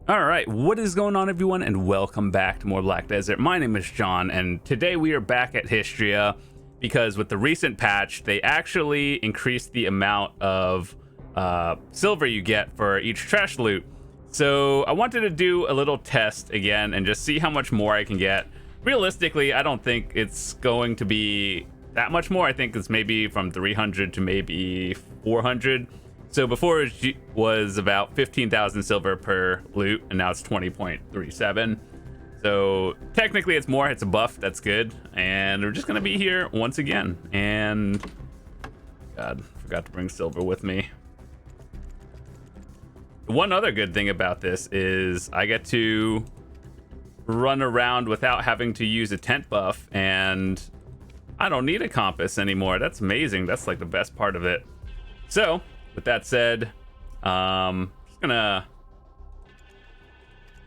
All right, what is going on, everyone, and welcome back to more Black Desert. My name is John, and today we are back at Hystria because with the recent patch, they actually increased the amount of silver you get for each trash loot. So I wanted to do a little test again and just see how much more I can get. Realistically, I don't think it's going to be that much more. I think it's maybe from 300 to maybe 400. So before it was about 15,000 silver per loot, and now it's 20.37. So technically it's more, it's a buff, that's good. And we're just gonna be here once again. And God, forgot to bring silver with me. One other good thing about this is I get to run around without having to use a tent buff, and I don't need a compass anymore. That's amazing. That's like the best part of it. So with that said, just gonna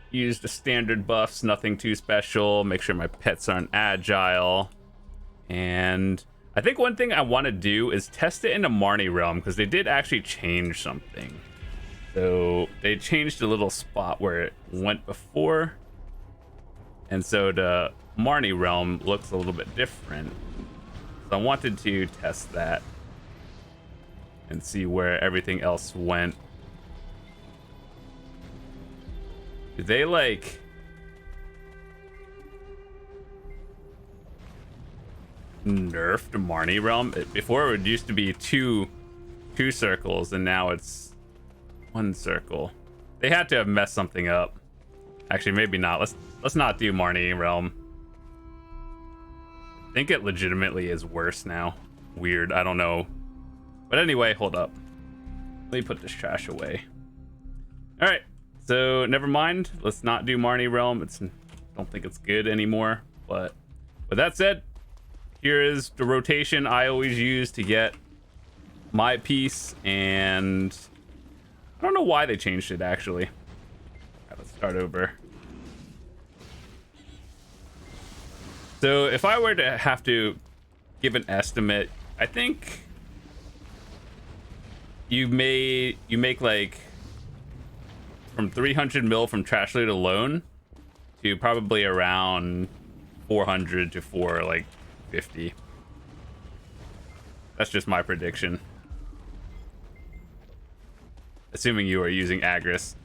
use the standard buffs, nothing too special. Make sure my pets aren't agile. And I think one thing I want to do is test it in the Marnie realm, because they did actually change something. So they changed a little spot where it went before. And so the Marnie realm looks a little bit different. So I wanted to test that and see where everything else went. Did they like nerf the Marnie realm? Before it used to be two circles, and now it's one circle. They had to have messed something up. Actually, maybe not. Let's not do Marnie realm. I think it legitimately is worse now. Weird. I don't know. But anyway, hold up. Let me put this trash away. All right. So never mind. Let's not do Marnie realm. I don't think it's good anymore. But with that said, here is the rotation I always use to get my piece. And I don't know why they changed it, actually. All right, let's start over. So if I were to have to give an estimate, I think you make like from 300 mil from trash loot alone to probably around 400 to 450. That's just my prediction, assuming you are using Agris.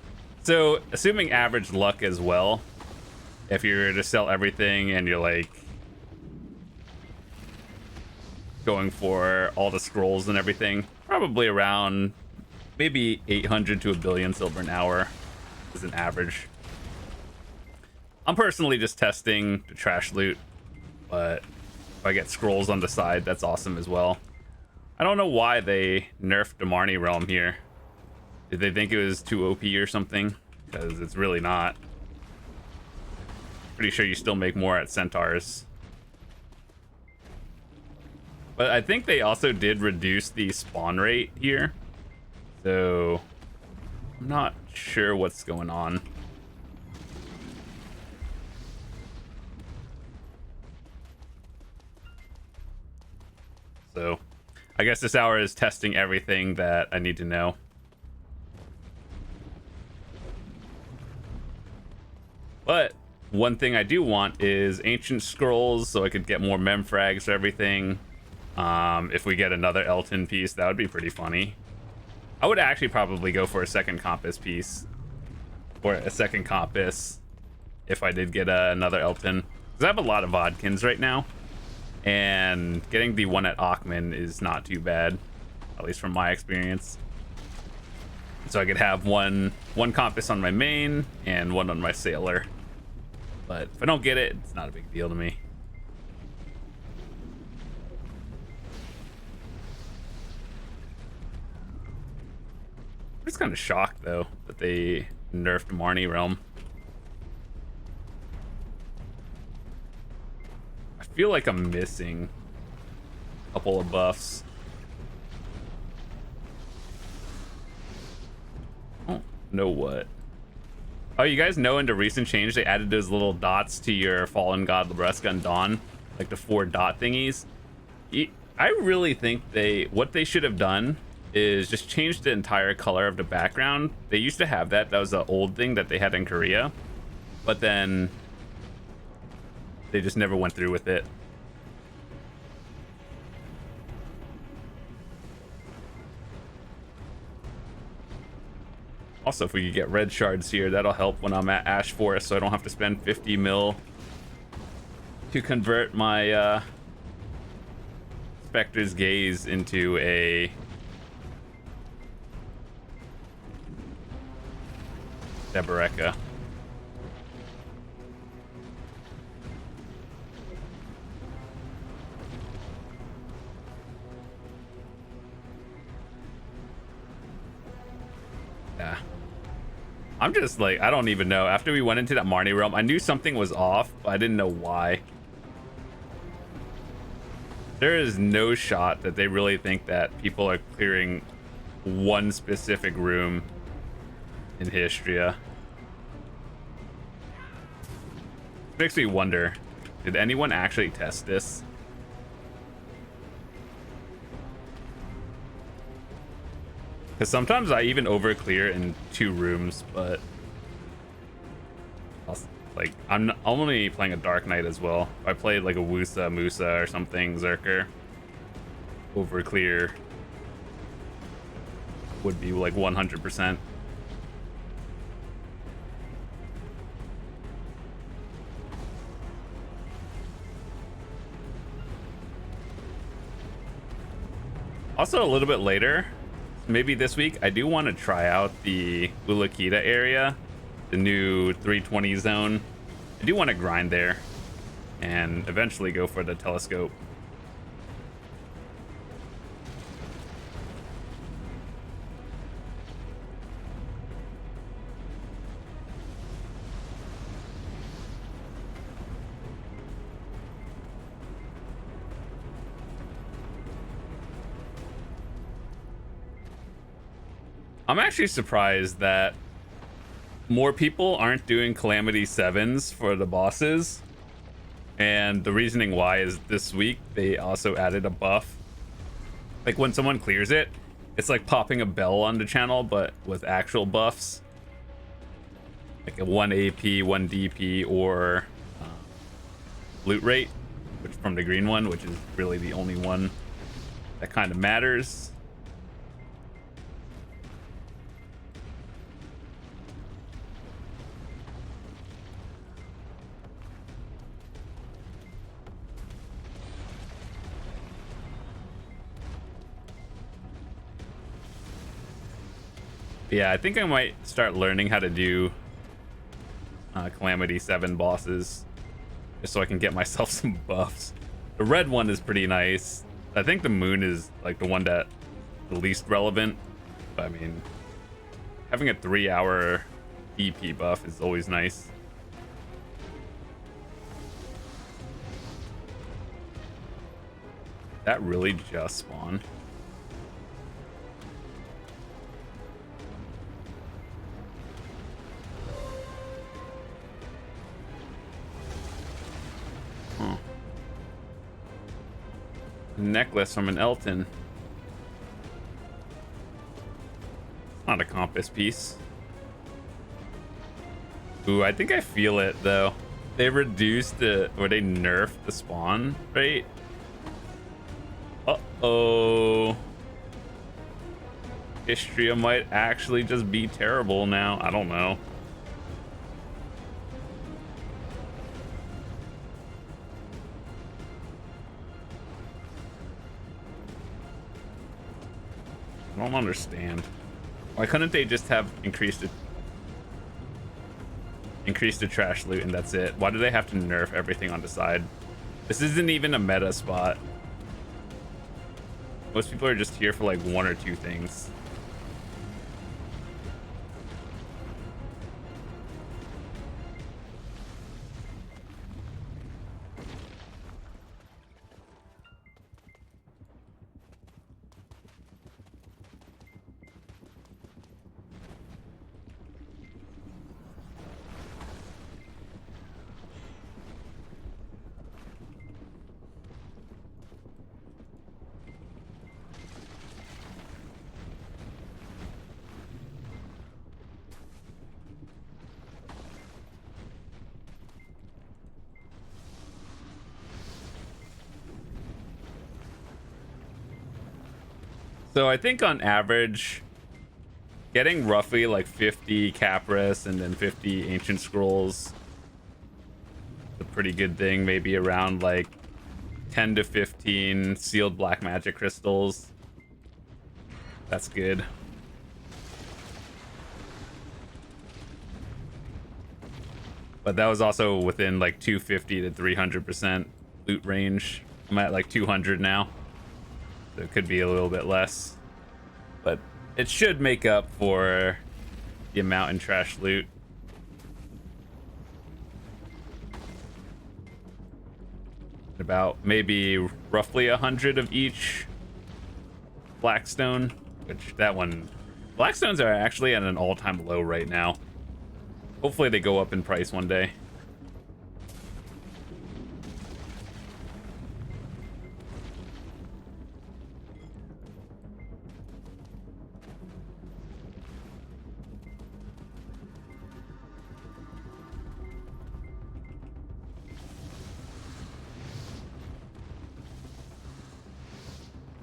So assuming average luck as well, if you're to sell everything and you're like going for all the scrolls and everything, probably around maybe 800 to a billion silver an hour is an average. I'm personally just testing the trash loot, but if I get scrolls on the side, that's awesome as well. I don't know why they nerfed the Marnie realm here. Did they think it was too OP or something? Because it's really not. Pretty sure you still make more at centaurs. But I think they also did reduce the spawn rate here. So I'm not sure what's going on. So I guess this hour is testing everything that I need to know. But one thing I do want is ancient scrolls, so I could get more mem frags for everything. If we get another Elton piece, that would be pretty funny. I would actually probably go for a second compass piece, or a second compass, if I did get another Elton, because I have a lot of Vodkins right now, and getting the one at Ackman is not too bad, at least from my experience. So I could have one compass on my main and one on my sailor. But if I don't get it, it's not a big deal to me. I'm just kind of shocked though that they nerfed Marnie realm. I feel like I'm missing a couple of buffs. I don't know what. Oh, you guys know in the recent change they added those little dots to your Fallen God, Labreska, and Dawn, like the 4 dot thingies. I really think what they should have done is just change the entire color of the background. They used to have that. That was the old thing that they had in Korea, but then they just never went through with it. Also, if we could get red shards here, that'll help when I'm at Ash Forest, so I don't have to spend 50 mil to convert my Spectre's Gaze into a Deboreka. Yeah. I'm just like, I don't even know. After we went into that Marnie realm, I knew something was off, but I didn't know why. There is no shot that they really think that people are clearing one specific room in Hystria. It makes me wonder, did anyone actually test this? Because sometimes I even overclear in 2 rooms, but like I'm only playing a Dark Knight as well. If I played like a Wusa, Musa or something, Zerker, overclear would be like 100%. Also, a little bit later, maybe this week, I do want to try out the Ulakita area, the new 320 zone. I do want to grind there and eventually go for the telescope. I'm actually surprised that more people aren't doing Calamity 7s for the bosses. And the reasoning why is this week they also added a buff. Like when someone clears it, it's like popping a bell on the channel, but with actual buffs. Like a 1 AP, 1 DP, or loot rate, which from the green one, which is really the only one that kind of matters. Yeah, I think I might start learning how to do Calamity 7 bosses just so I can get myself some buffs. The red one is pretty nice. I think the moon is like the one that the least relevant. But I mean, having a 3-hour EP buff is always nice. That really just spawned. Necklace from an Elton. Not a compass piece. Ooh, I think I feel it though. They reduced the, or they nerfed the spawn rate. Uh-oh. Hystria might actually just be terrible now. I don't know. I don't understand. Why couldn't they just have increased the trash loot and that's it? Why do they have to nerf everything on the side? This isn't even a meta spot. Most people are just here for like 1 or 2 things. So I think on average, getting roughly like 50 Capris and then 50 Ancient Scrolls is a pretty good thing. Maybe around like 10 to 15 sealed black magic crystals. That's good. But that was also within like 250 to 300% loot range. I'm at like 200 now. So it could be a little bit less. But it should make up for the amount in trash loot. About maybe roughly 100 of each Blackstone, which that one, Blackstones are actually at an all-time low right now. Hopefully they go up in price one day.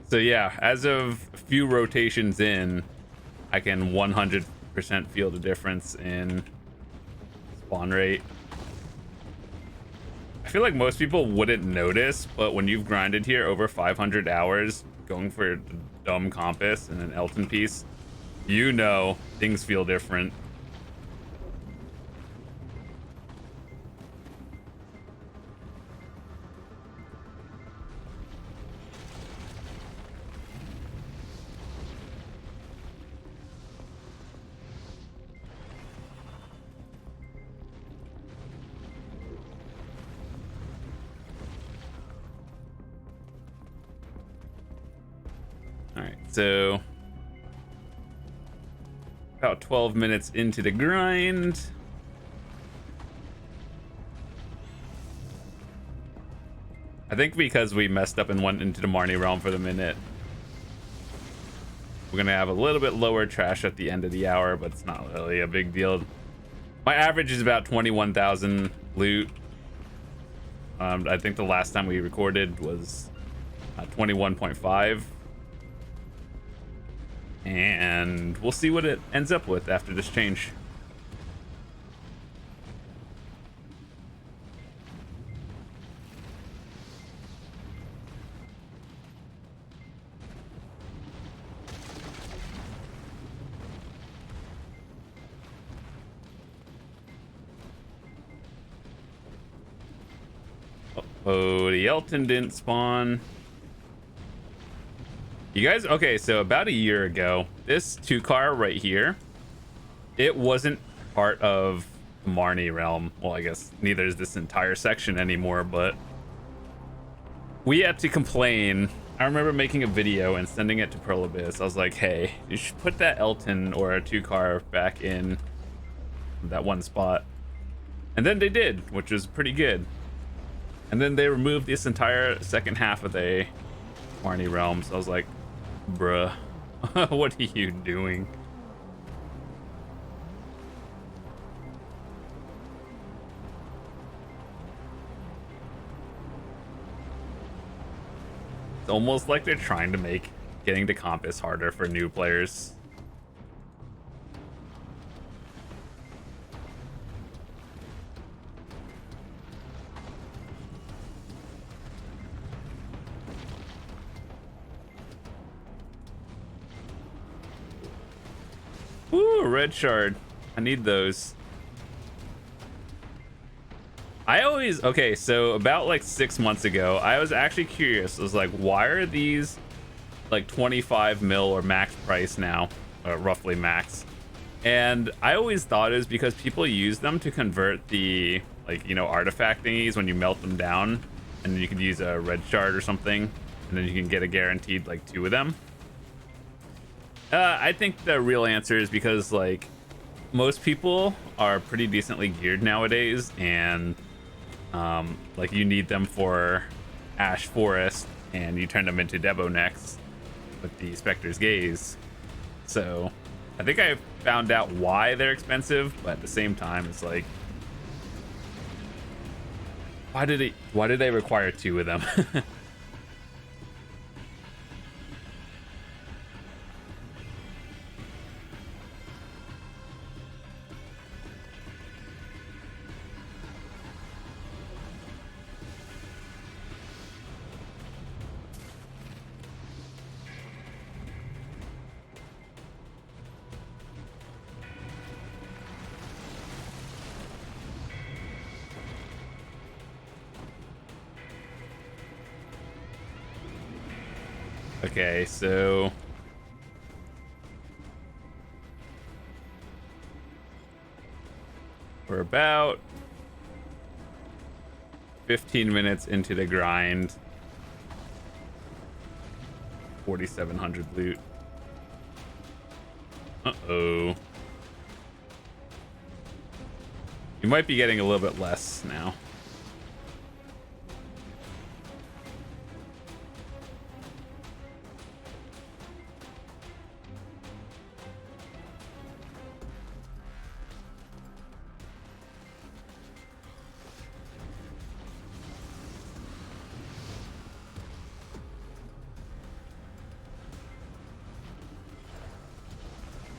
So yeah, as of a few rotations in, I can 100% feel the difference in spawn rate. I feel like most people wouldn't notice, but when you've grinded here over 500 hours, going for the dumb compass and an Elton piece, you know things feel different. So about 12 minutes into the grind. I think because we messed up and went into the Marnie realm for the minute, we're gonna have a little bit lower trash at the end of the hour, but it's not really a big deal. My average is about 21,000 loot. I think the last time we recorded was 21.5. And we'll see what it ends up with after this change. Oh, the Elton didn't spawn. You guys, okay, so about a year ago, this 2-car right here, it wasn't part of the Marnie realm. Well, I guess neither is this entire section anymore, but we had to complain. I remember making a video and sending it to Pearl Abyss. I was like, hey, you should put that Elton or a 2-car back in that one spot. And then they did, which was pretty good. And then they removed this entire second half of the Marnie realm. So I was like, bruh, what are you doing? It's almost like they're trying to make getting to compass harder for new players. Ooh, red shard. I need those. Okay, so about like 6 months ago, I was actually curious. I was like, why are these like 25 mil or max price now? Roughly max. And I always thought it was because people use them to convert the, like, you know, artifact thingies when you melt them down. And then you could use a red shard or something. And then you can get a guaranteed like 2 of them. I think the real answer is because, like, most people are pretty decently geared nowadays, and like, you need them for Ash Forest, and you turn them into Debo necks with the Spectre's Gaze. So I think I found out why they're expensive, but at the same time, it's like, why did they require 2 of them? Okay, so we're about 15 minutes into the grind. 4,700 loot. Uh-oh. You might be getting a little bit less now.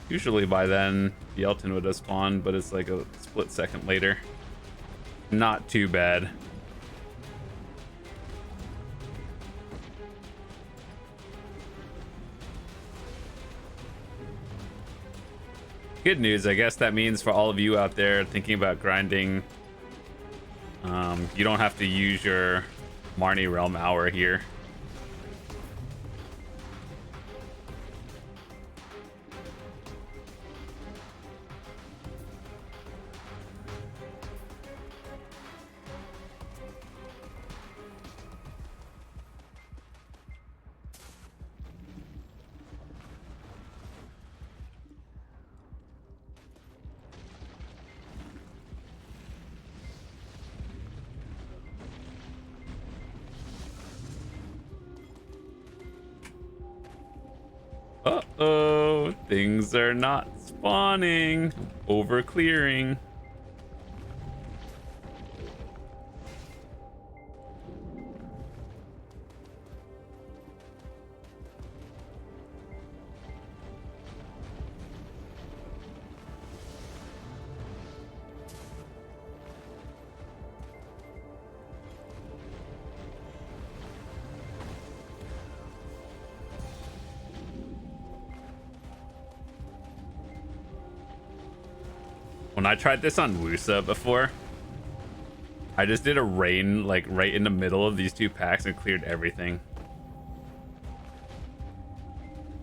Usually by then, the Elton would have spawned, but it's like a split second later. Not too bad. Good news, I guess that means for all of you out there thinking about grinding, you don't have to use your Marnie Realm Hour here. Uh-oh, things are not spawning. Over clearing. When I tried this on Wusa before, I just did a rain like right in the middle of these two packs and cleared everything.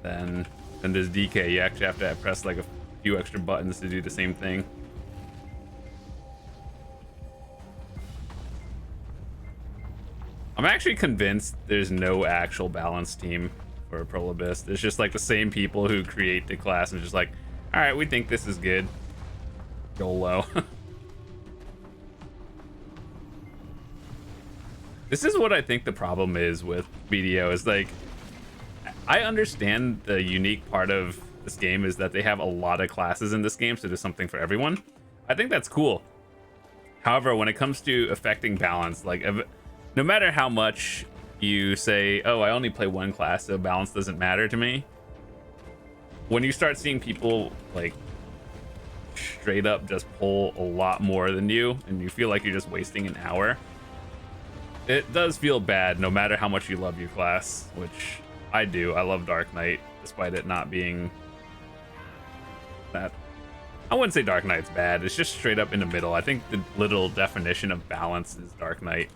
Then there's DK. You actually have to press like a few extra buttons to do the same thing. I'm actually convinced there's no actual balanced team for Prolobis. It's just like the same people who create the class and just like, all right, we think this is good. Jonlaw. This is what I think the problem is with BDO is like, I understand the unique part of this game is that they have a lot of classes in this game, so there's something for everyone. I think that's cool. However, when it comes to affecting balance, like no matter how much you say, oh, I only play one class, so balance doesn't matter to me. When you start seeing people like straight up just pull a lot more than you and you feel like you're just wasting an hour, it does feel bad no matter how much you love your class, which I do. I love Dark Knight despite it not being that. I wouldn't say Dark Knight's bad, it's just straight up in the middle. I think the literal definition of balance is Dark Knight.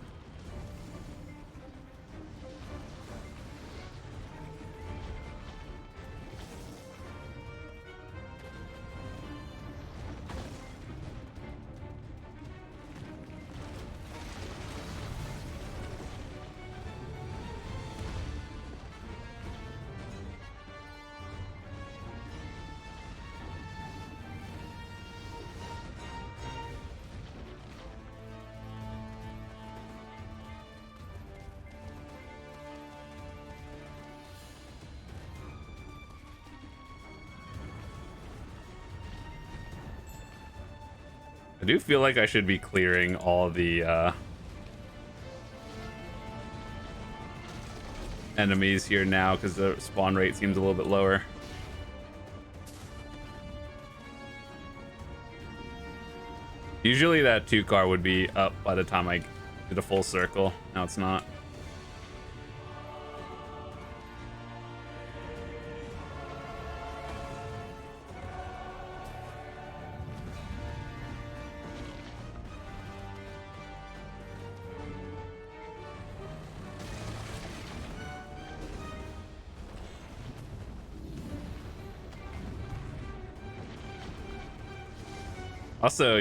I do feel like I should be clearing all the enemies here now because the spawn rate seems a little bit lower. Usually that 2-car would be up by the time I did a full circle. Now it's not. Also,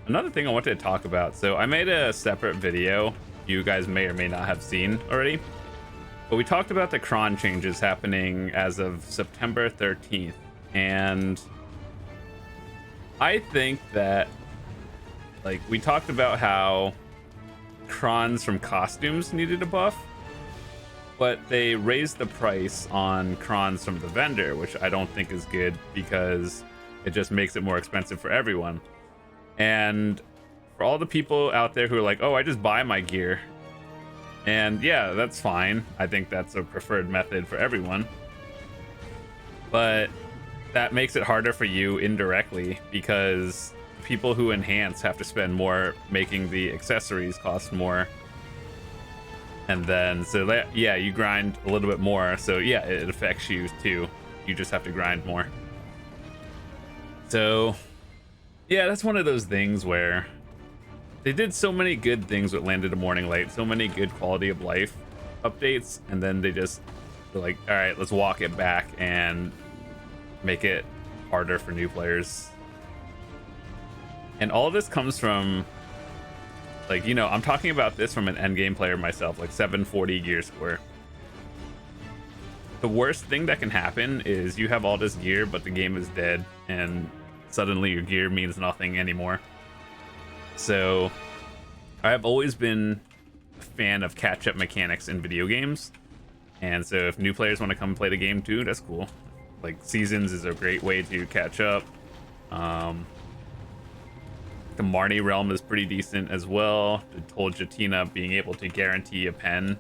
another thing I wanted to talk about. So I made a separate video you guys may or may not have seen already, but we talked about the cron changes happening as of September 13th, and I think that, like, we talked about how crons from costumes needed a buff, but they raised the price on crons from the vendor, which I don't think is good because it just makes it more expensive for everyone. And for all the people out there who are like, oh, I just buy my gear, and yeah, that's fine. I think that's a preferred method for everyone, but that makes it harder for you indirectly because people who enhance have to spend more making the accessories cost more. And then, so that, yeah, you grind a little bit more. So yeah, it affects you too. You just have to grind more. So yeah, that's one of those things where they did so many good things with Land of the Morning Light, so many good quality of life updates, and then they just were like, all right, let's walk it back and make it harder for new players. And all this comes from, like, I'm talking about this from an endgame player myself, like 740 gear score. The worst thing that can happen is you have all this gear, but the game is dead, and suddenly your gear means nothing anymore. So I've always been a fan of catch-up mechanics in video games, and so if new players want to come play the game too, that's cool. Like, seasons is a great way to catch up. The Marnie realm is pretty decent as well. I told Jatina being able to guarantee a pen.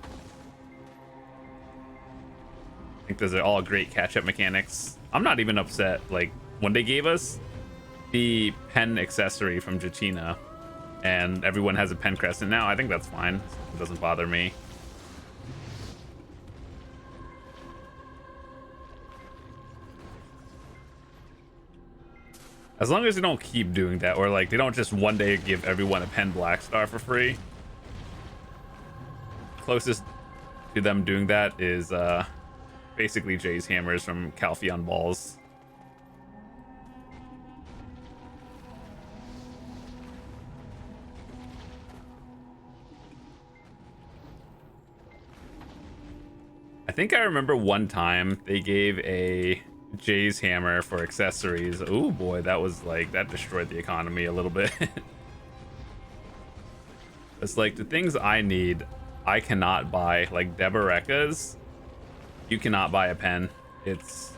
I think those are all great catch-up mechanics. I'm not even upset. Like, when they gave us the pen accessory from Jatina and everyone has a pen crescent now, I think that's fine. It doesn't bother me. As long as they don't keep doing that, or like they don't just one day give everyone a pen black star for free. Closest to them doing that is basically Jay's hammers from Calpheon balls. I think I remember one time they gave a Jay's hammer for accessories. Oh boy, that was like, that destroyed the economy a little bit. It's like the things I need, I cannot buy. Like Deboreka's, you cannot buy a pen. It's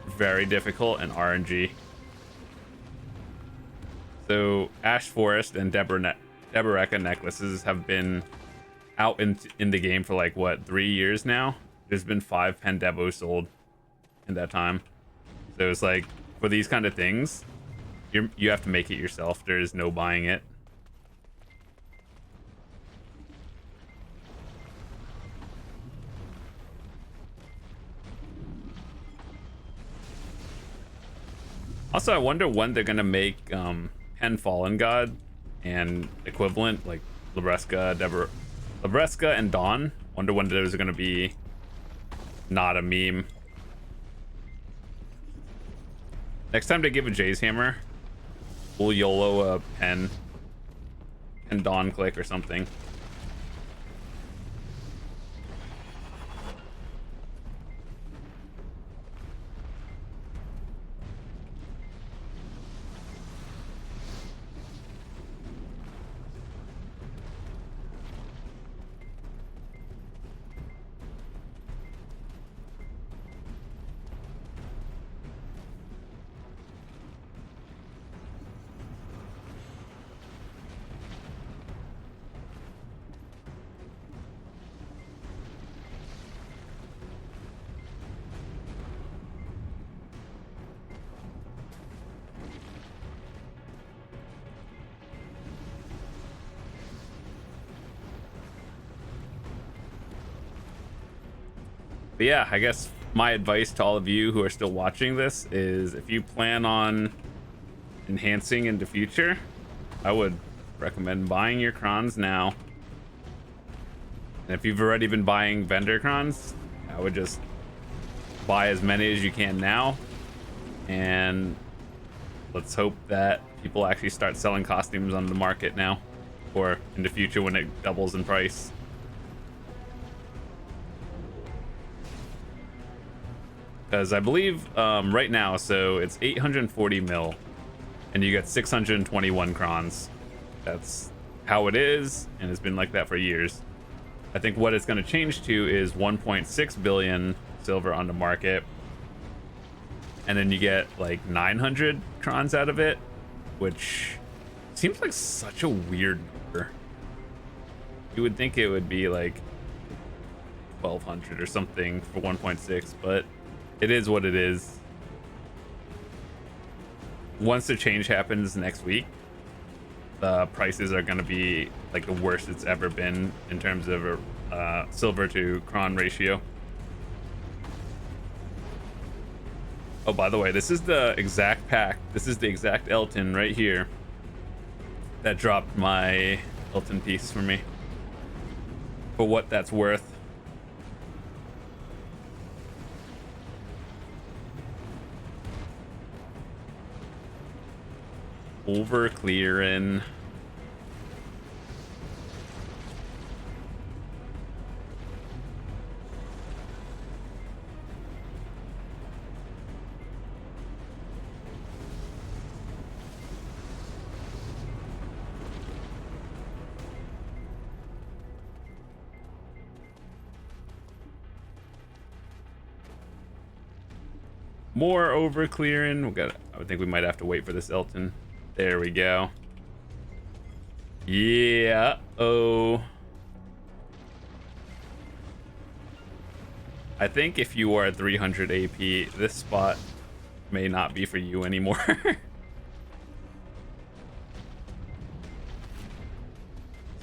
very difficult and RNG. So Ash Forest and Deboreka necklaces have been out in the game for like what, 3 years now. There's been 5 pen devos sold in that time. So it's like, for these kind of things, you have to make it yourself. There is no buying it. Also, I wonder when they're gonna make Pen Fallen God and equivalent, like Labreska and Dawn. Wonder when those are gonna be not a meme. Next time they give a Jay's hammer, we'll YOLO a pen and Dawn click or something. But yeah, I guess my advice to all of you who are still watching this is, if you plan on enhancing in the future, I would recommend buying your crons now. And if you've already been buying vendor crons, I would just buy as many as you can now, and let's hope that people actually start selling costumes on the market now, or in the future when it doubles in price. Because I believe right now, so it's 840 mil, and you get 621 crons. That's how it is, and it's been like that for years. I think what it's going to change to is 1.6 billion silver on the market, and then you get like 900 crons out of it, which seems like such a weird number. You would think it would be like 1200 or something for 1.6, but it is what it is. Once the change happens next week, the prices are going to be like the worst it's ever been in terms of silver to cron ratio. Oh, by the way, this is the exact pack. This is the exact Elton right here that dropped my Elton piece for me. For what that's worth. Over clearing. More over clearing. I think we might have to wait for this Elton. There we go. Yeah. Oh. I think if you are 300 AP, this spot may not be for you anymore.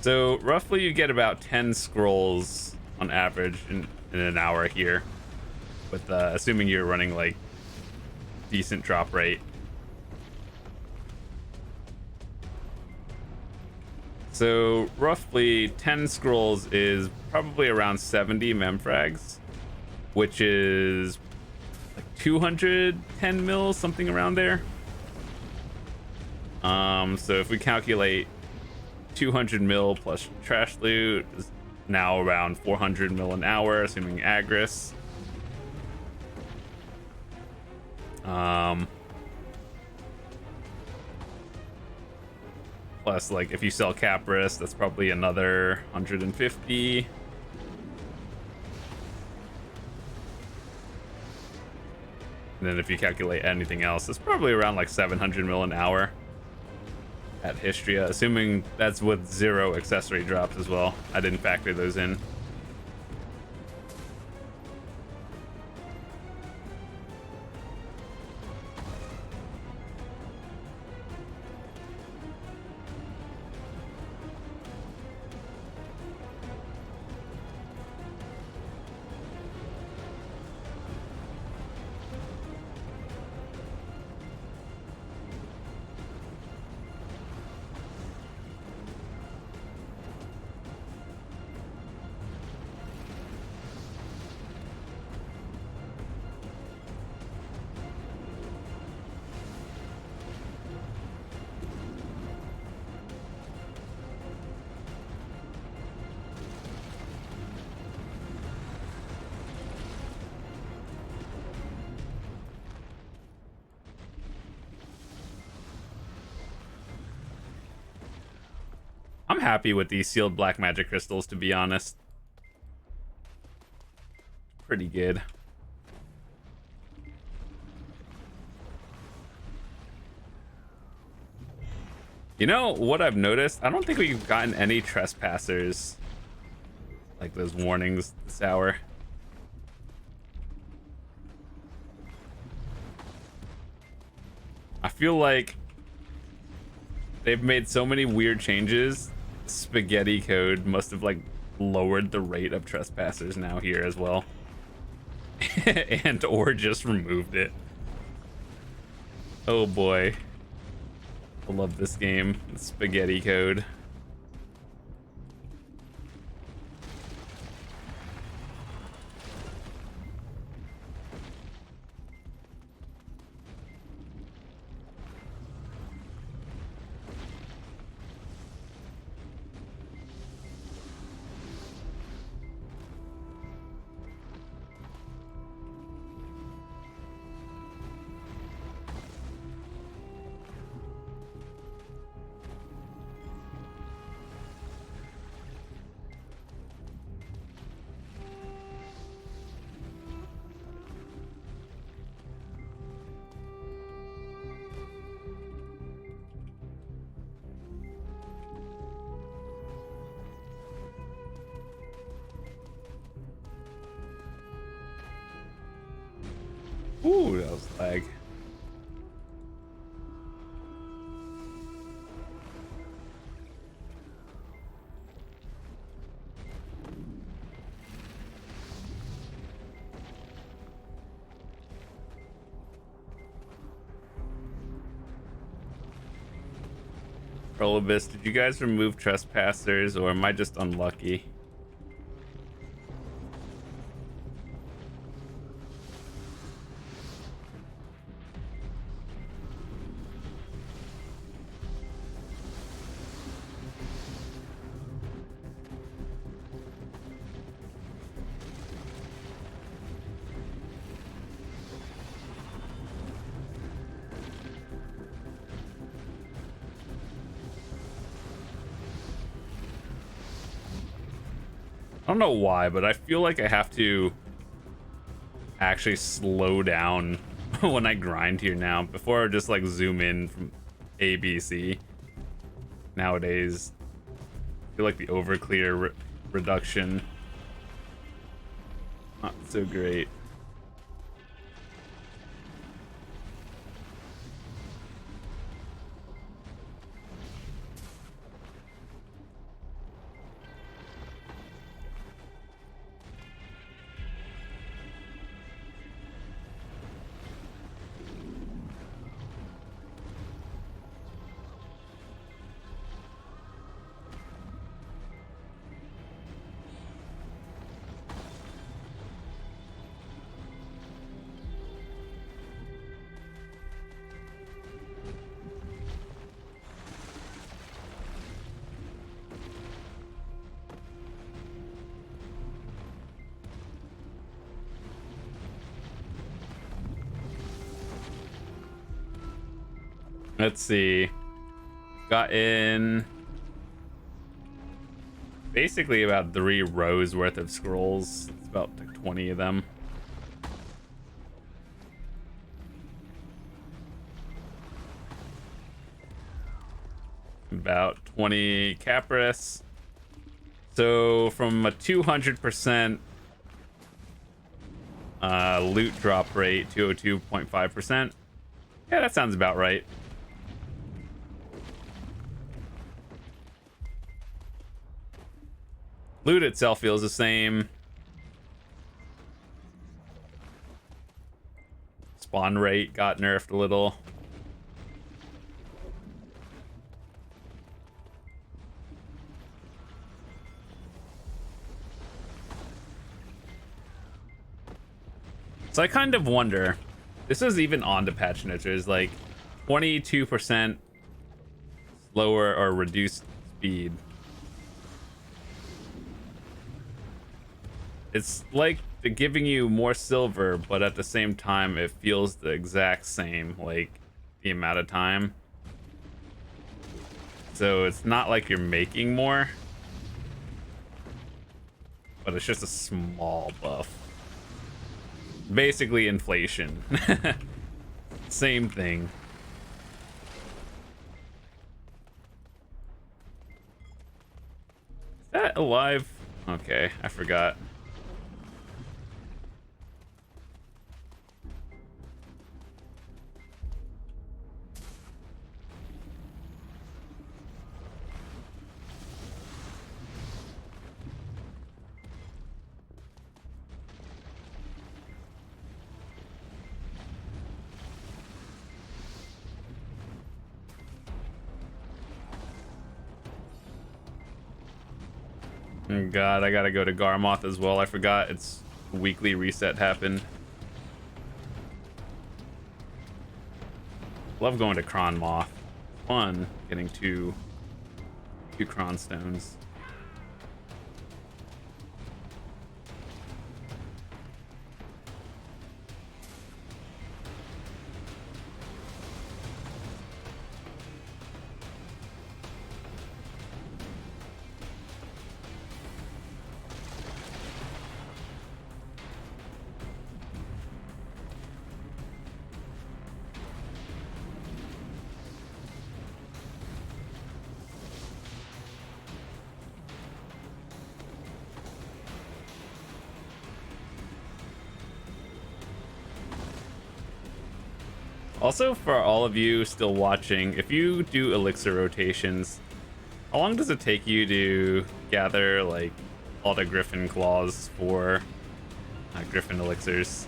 So roughly you get about 10 scrolls on average in an hour here, with assuming you're running like decent drop rate. So roughly 10 scrolls is probably around 70 memfrags, which is like 210 mils, something around there. So if we calculate 200 mil plus trash loot is now around 400 mil an hour, assuming Agris. Plus, like, if you sell Capris, that's probably another 150. And then if you calculate anything else, it's probably around like 700 mil an hour at Hystria, assuming that's with 0 accessory drops as well. I didn't factor those in. I'm happy with these sealed black magic crystals, to be honest. Pretty good. You know what I've noticed? I don't think we've gotten any trespassers, like those warnings this hour. I feel like they've made so many weird changes. Spaghetti code must have like lowered the rate of trespassers now here as well. And or just removed it. Oh boy. I love this game. Spaghetti code. Ooh, that was lag. Rolobus, did you guys remove trespassers, or am I just unlucky? I don't know why, but I feel like I have to actually slow down when I grind here now. Before I just like zoom in from A, B, C. Nowadays, I feel like the overclear reduction, not so great. Let's see. Got in basically about 3 rows worth of scrolls. It's about like 20 of them. About 20 Capris. So from a 200% loot drop rate, 202.5%. Yeah, that sounds about right. Loot itself feels the same. Spawn rate got nerfed a little. So I kind of wonder, this is even on the patch notes, there's like 22% slower or reduced speed. It's like they're giving you more silver, but at the same time, it feels the exact same, like the amount of time. So it's not like you're making more, but it's just a small buff. Basically inflation. Same thing. Is that alive? Okay, I forgot. Oh God, I gotta go to Garmoth as well. I forgot its weekly reset happened. Love going to Cronmoth. Fun getting two Cron stones. Also, for all of you still watching, if you do elixir rotations, how long does it take you to gather like all the griffin claws for griffin elixirs?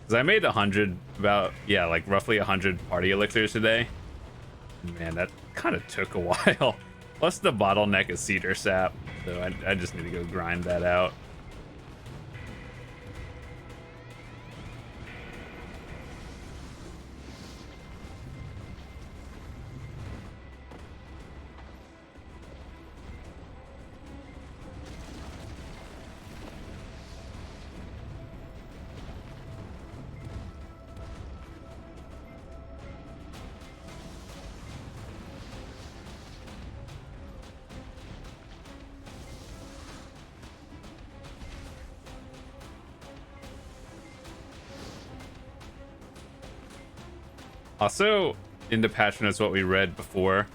Because I made 100, like roughly 100 party elixirs today. Man, that kind of took a while. Plus the bottleneck is cedar sap, so I just need to go grind that out. Also, in the patch notes, what we read before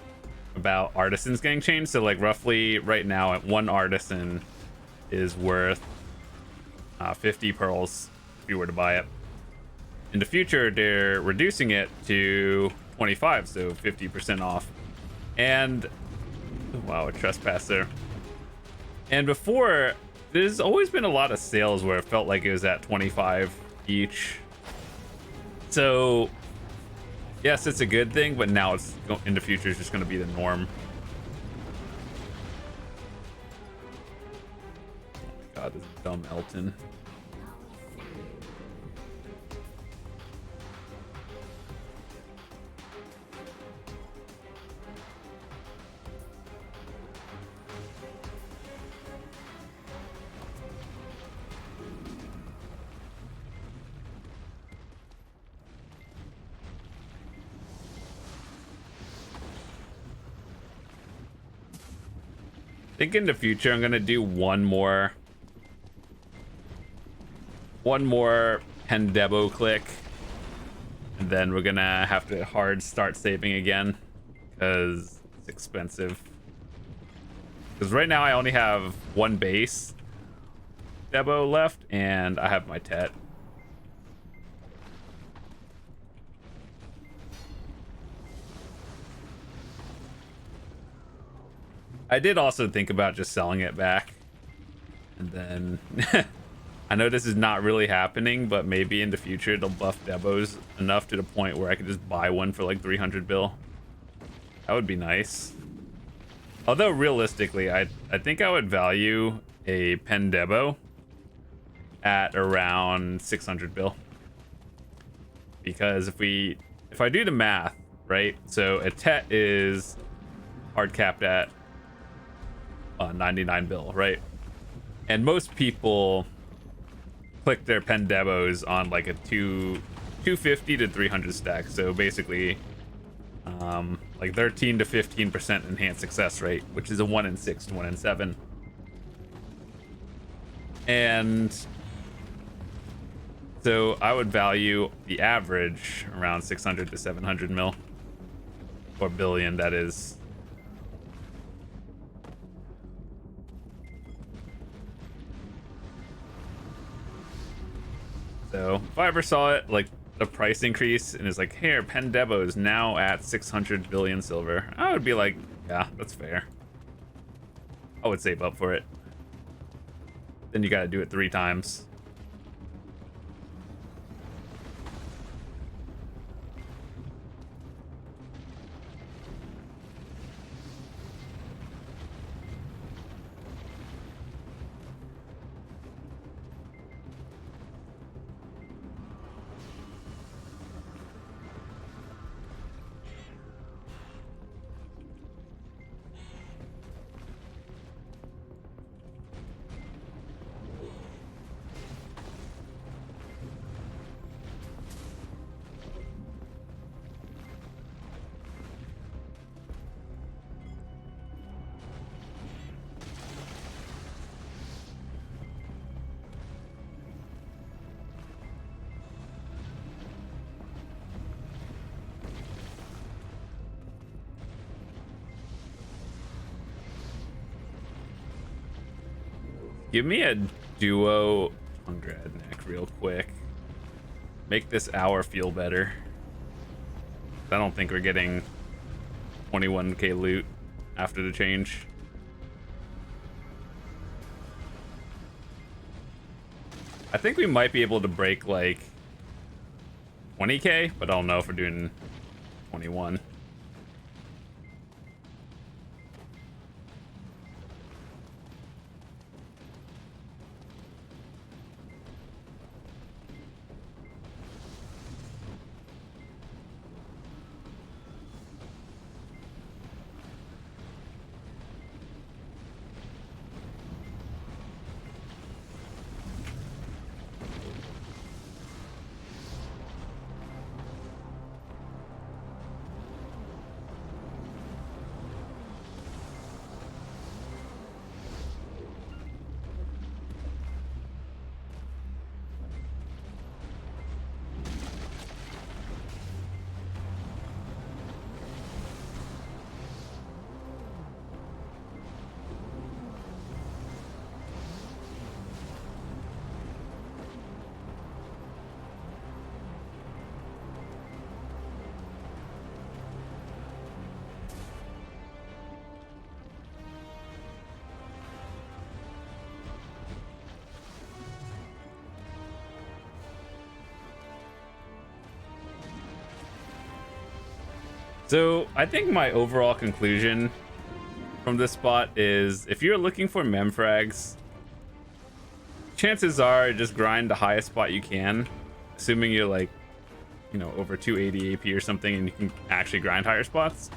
about artisans getting changed. So, like, roughly right now, one artisan is worth 50 pearls if you were to buy it. In the future, they're reducing it to 25, so 50% off. And wow, a trespasser. And before, there's always been a lot of sales where it felt like it was at 25 each. So yes, it's a good thing, but now it's in the future is just going to be the norm. Oh my god, this dumb Elton. I think in the future I'm gonna do one more Pendebo click, and then we're gonna have to hard start saving again because it's expensive. Because right now I only have one base Debo left, and I have my Tet. I did also think about just selling it back, and then I know this is not really happening, but maybe in the future they'll buff Debos enough to the point where I could just buy one for like 300 bill. That would be nice. Although realistically, I think I would value a Pen Debo at around 600 bill, because if I do the math right, so a Tet is hard capped at 99 bill, right? And most people click their Pen Debos on like a 250 to 300 stack, so basically like 13 to 15% enhanced success rate, which is a 1 in 6 to 1 in 7. And so I would value the average around 600 to 700 mil, or billion, that is. So if I ever saw it, like the price increase, and it's like, here, Pen Debo is now at 600 billion silver, I would be like, yeah, that's fair. I would save up for it. Then you gotta do it 3 times. Give me a duo Ungrad neck real quick. Make this hour feel better. I don't think we're getting 21k loot after the change. I think we might be able to break like 20k, but I don't know if we're doing 21. So I think my overall conclusion from this spot is if you're looking for memfrags, chances are just grind the highest spot you can, assuming you're like, you know, over 280 AP or something and you can actually grind higher spots.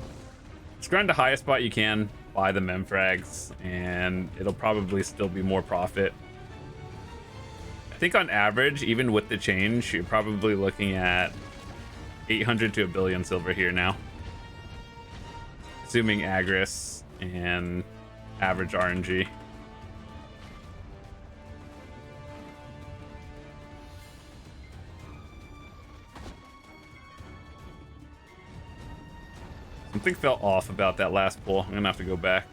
Just grind the highest spot you can, buy the memfrags, and it'll probably still be more profit. I think on average, even with the change, you're probably looking at 800 to a billion silver here now. Assuming Agris and average RNG. Something felt off about that last pull. I'm gonna have to go back.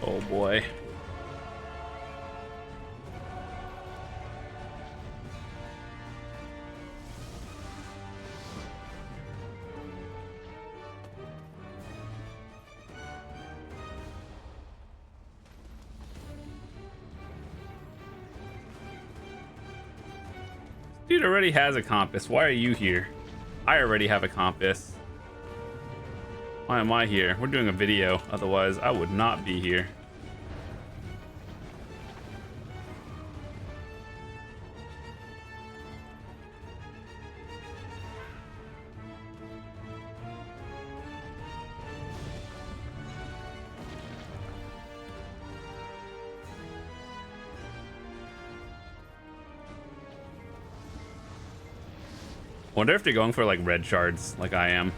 Oh boy. Dude already has a compass. Why are you here? I already have a compass. Why am I here? We're doing a video. Otherwise, I would not be here. Wonder if they're going for like red shards like I am.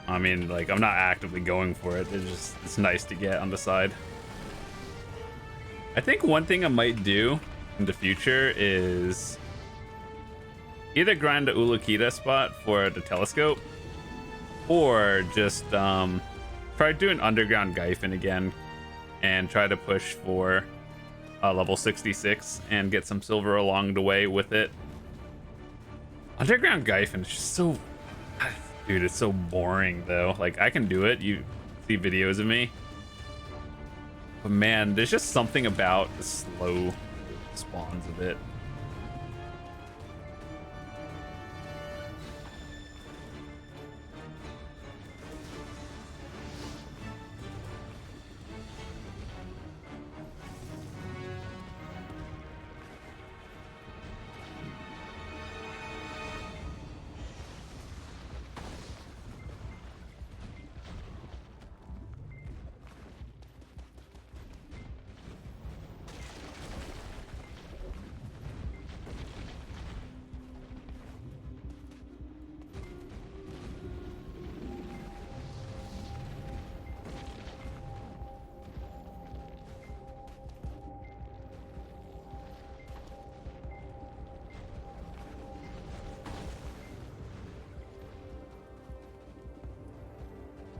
I mean, like, I'm not actively going for it. It's nice to get on the side. I think one thing I might do in the future is either grind the Ulukita spot for the telescope or just try doing underground Gyphon again and try to push for level 66 and get some silver along the way with it. Underground Gyphon is just so... Dude, it's so boring, though. Like, I can do it. You see videos of me. But, man, there's just something about the slow spawns of it.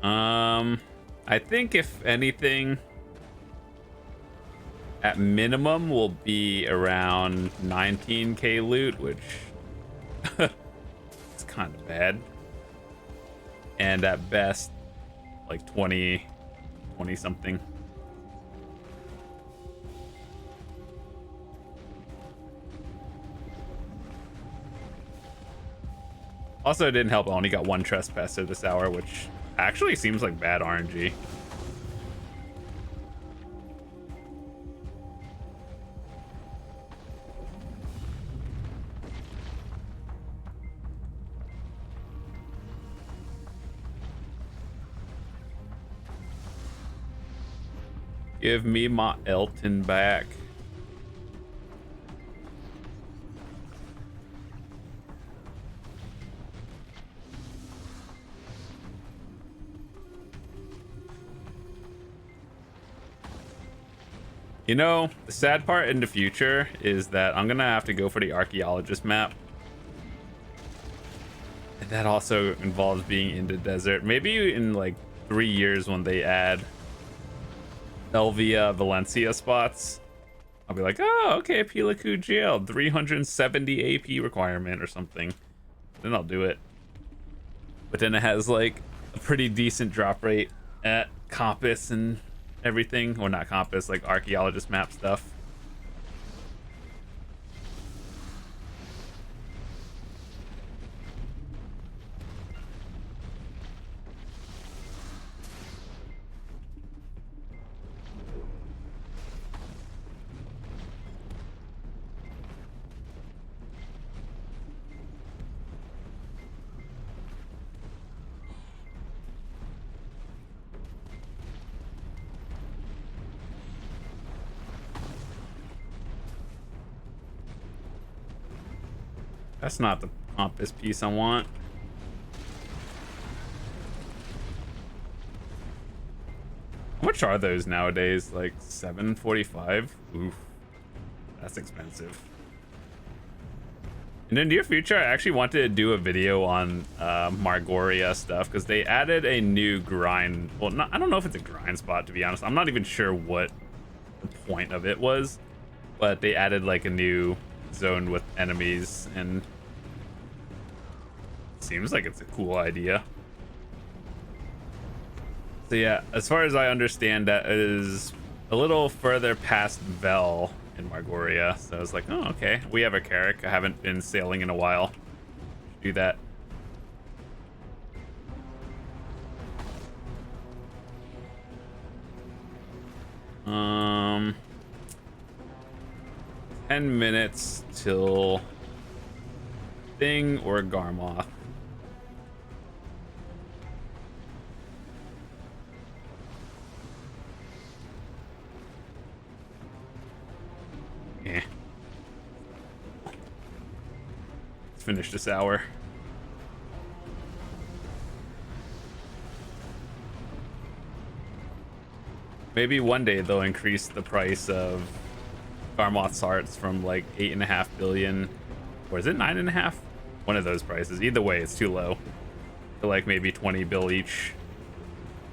I think if anything, at minimum will be around 19k loot, which is kind of bad. And at best, like 20 something. Also, it didn't help. I only got one trespasser this hour, which actually seems like bad RNG. Give me my Elton back. You know, the sad part in the future is that I'm gonna have to go for the archaeologist map. And that also involves being in the desert. Maybe in like 3 years when they add Elvia Valencia spots, I'll be like, oh, okay, Pilaku jailed, 370 AP requirement or something. Then I'll do it. But then it has like a pretty decent drop rate at Compass and everything, or not Compass, like archaeologist map stuff. That's not the Compass piece I want. How much are those nowadays? Like 745? Oof, that's expensive. In the near future, I actually wanted to do a video on Margoria stuff, because they added a new grind. Well, not, I don't know if it's a grind spot, to be honest. I'm not even sure what the point of it was, but they added like a new zone with enemies, and it seems like it's a cool idea. So yeah, as far as I understand, that is a little further past Vel in Margoria. So I was like, oh, okay. We have a Carrack. I haven't been sailing in a while. Do that. Um, 10 minutes till Thing or Garmoth. Yeah. Let's finish this hour. Maybe one day they'll increase the price of Garmoth's hearts from like 8.5 billion, or is it 9.5? One of those prices. Either way, it's too low. To like maybe 20 bill each.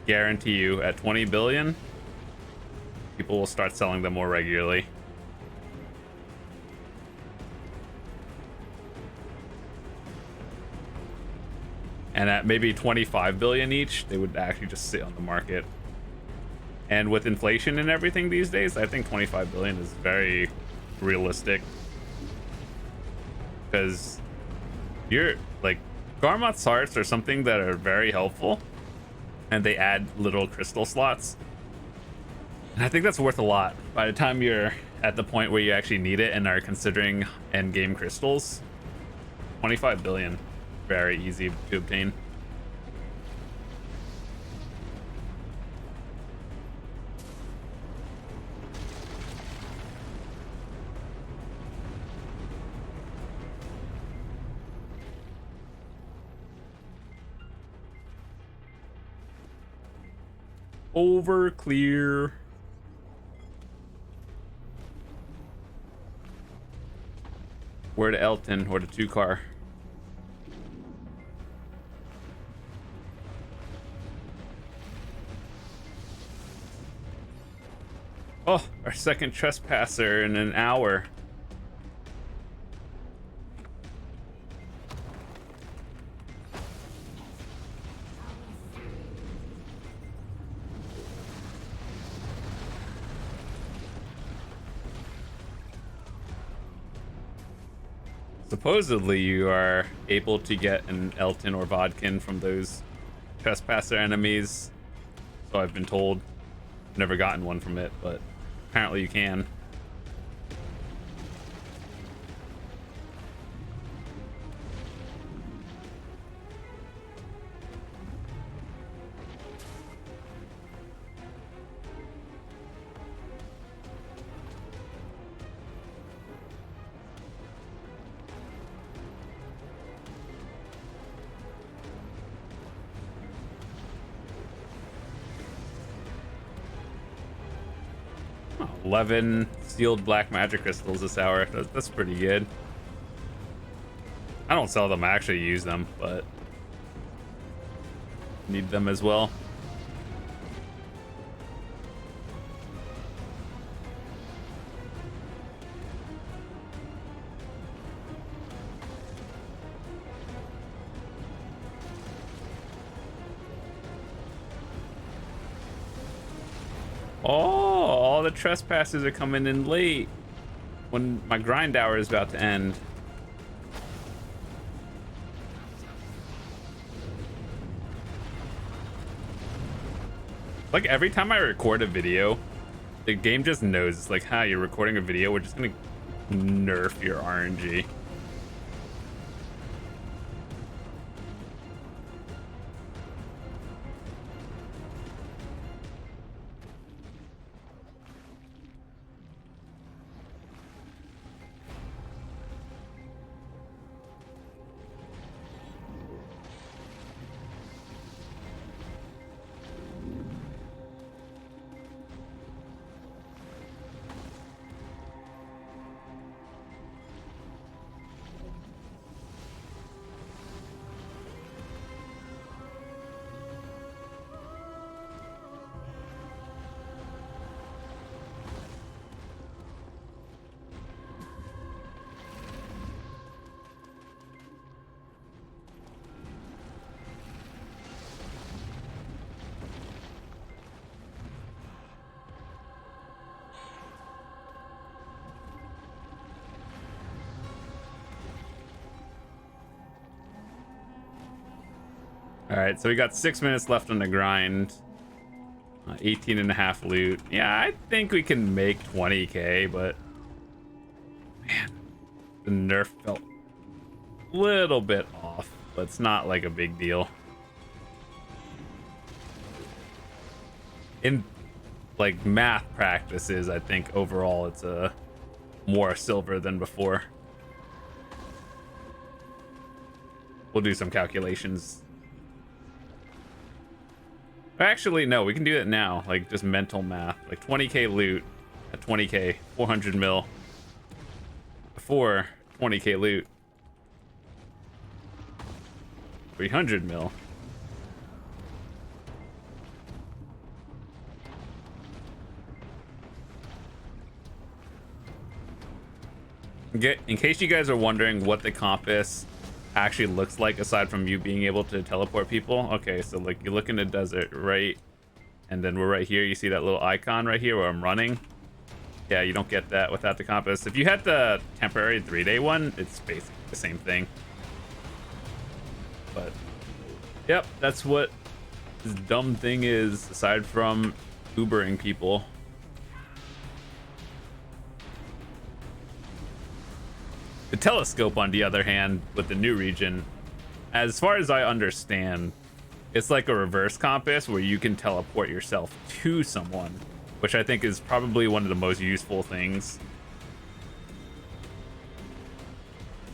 Guarantee you, at 20 billion, people will start selling them more regularly. And at maybe 25 billion each, they would actually just sit on the market. And with inflation and everything these days, I think 25 billion is very realistic. Because you're like, Garmoth's hearts are something that are very helpful, and they add little crystal slots. And I think that's worth a lot by the time you're at the point where you actually need it and are considering end game crystals. 25 billion, very easy to obtain. Over clear. Where to Elton or to 2-car? Oh, our second trespasser in an hour. Supposedly you are able to get an Elton or Vodkin from those trespasser enemies. So I've been told. Never gotten one from it, but apparently you can. Oh, 11 sealed black magic crystals this hour. That's pretty good. I don't sell them, I actually use them, but need them as well. Oh, all the trespassers are coming in late when my grind hour is about to end. Like every time I record a video, the game just knows. It's like, you're recording a video, we're just gonna nerf your RNG. All right, so we got 6 minutes left on the grind. 18 and a half loot. Yeah, I think we can make 20k, but man, the nerf felt a little bit off, but it's not like a big deal. In like math practices, I think overall it's a more silver than before. We'll do some calculations. Actually, no, we can do it now. Like just mental math. Like 20k loot at 20k, 400 mil. Before 20k loot, 300 mil. In case you guys are wondering what the compass actually looks like aside from you being able to teleport people. Okay, so like you look in the desert, right? And then we're right here. You see that little icon right here where I'm running? Yeah, you don't get that without the compass. If you had the temporary 3-day one, it's basically the same thing. But yep, that's what this dumb thing is, aside from Ubering people. The telescope, on the other hand, with the new region, as far as I understand, it's like a reverse compass where you can teleport yourself to someone, which I think is probably one of the most useful things.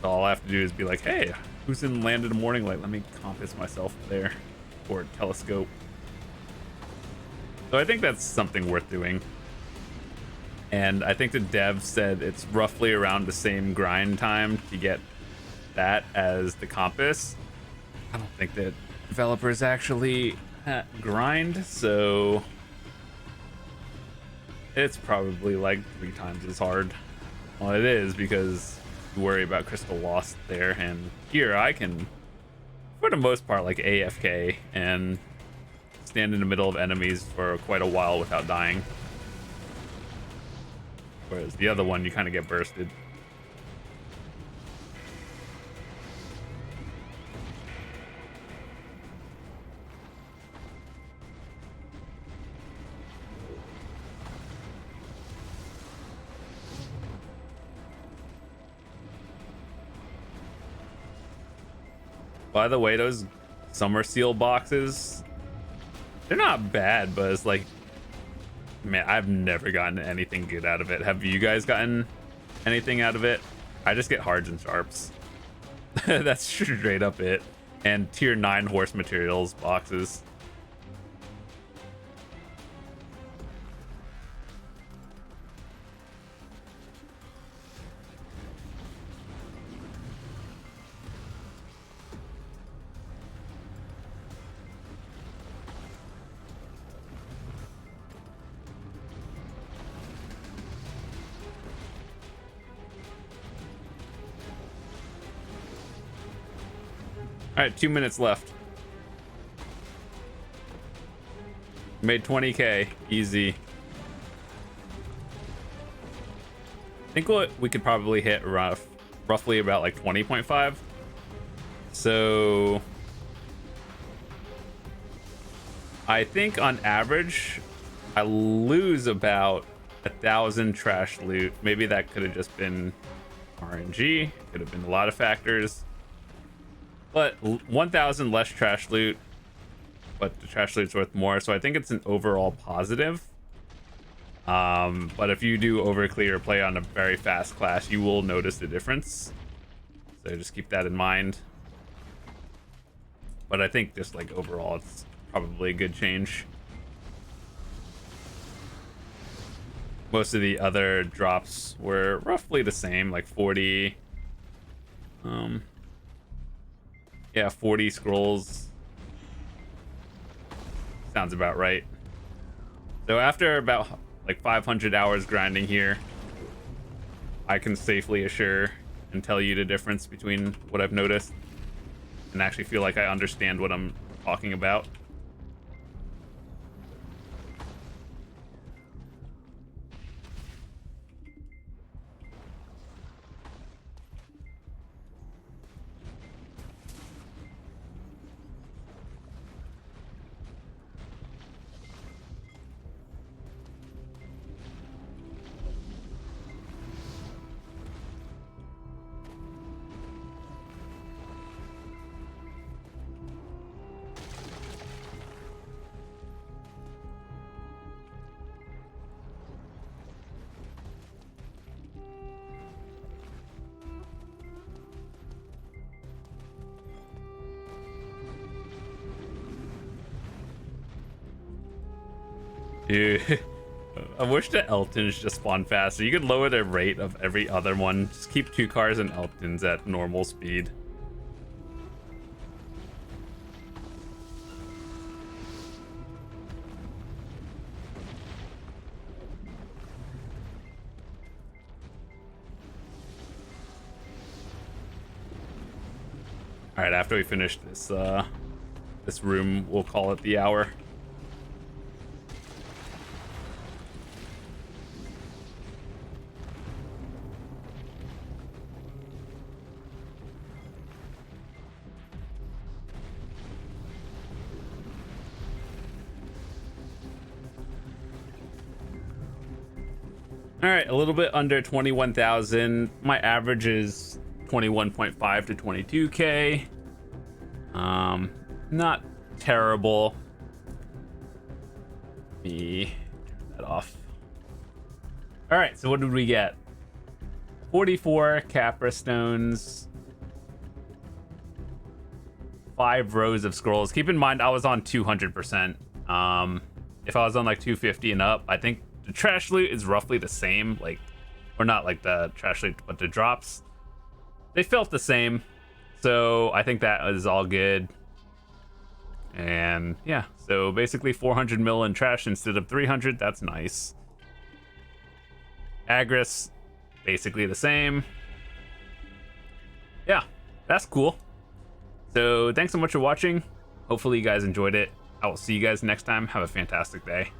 So all I have to do is be like, hey, who's in land in the morning light? Let me compass myself there, or telescope. So I think that's something worth doing. And I think the dev said it's roughly around the same grind time to get that as the compass. I don't think that developers actually grind, so It's probably like 3 times as hard. Well, it is because you worry about crystal loss there, and here I can, for the most part, like AFK and stand in the middle of enemies for quite a while without dying. Whereas the other one, you kind of get bursted. By the way, those summer seal boxes, they're not bad, but it's like, man, I've never gotten anything good out of it. Have you guys gotten anything out of it? I just get hards and sharps. That's straight up it. And tier 9 horse materials boxes. All right, 2 minutes left. Made 20k, easy. I think we could probably hit roughly about like 20.5. So I think on average, I lose about 1,000 trash loot. Maybe that could have just been RNG. Could have been a lot of factors. But 1,000 less trash loot, but the trash loot's worth more, so I think it's an overall positive. But if you do overclear or play on a very fast class, you will notice the difference. So just keep that in mind. But I think just like overall, it's probably a good change. Most of the other drops were roughly the same, like 40. Yeah, 40 scrolls. Sounds about right. So after about like 500 hours grinding here, I can safely assure and tell you the difference between what I've noticed and actually feel like I understand what I'm talking about. Dude, I wish the Eltons just spawn faster. You could lower the rate of every other one. Just keep 2 cars and Eltons at normal speed. All right, after we finish this this room, we'll call it the hour. All right, a little bit under 21,000. My average is 21.5 to 22k. Not terrible. Let me turn that off. All right, so what did we get? 44 Capra stones, 5 rows of scrolls. Keep in mind, I was on 200%. If I was on like 250 and up, I think the trash loot is roughly the same, like, or not like the trash loot, but the drops, they felt the same. So I think that is all good. And yeah, so basically 400 mil in trash instead of 300. That's nice. Agris, basically the same. Yeah, that's cool. So thanks so much for watching. Hopefully you guys enjoyed it. I will see you guys next time. Have a fantastic day.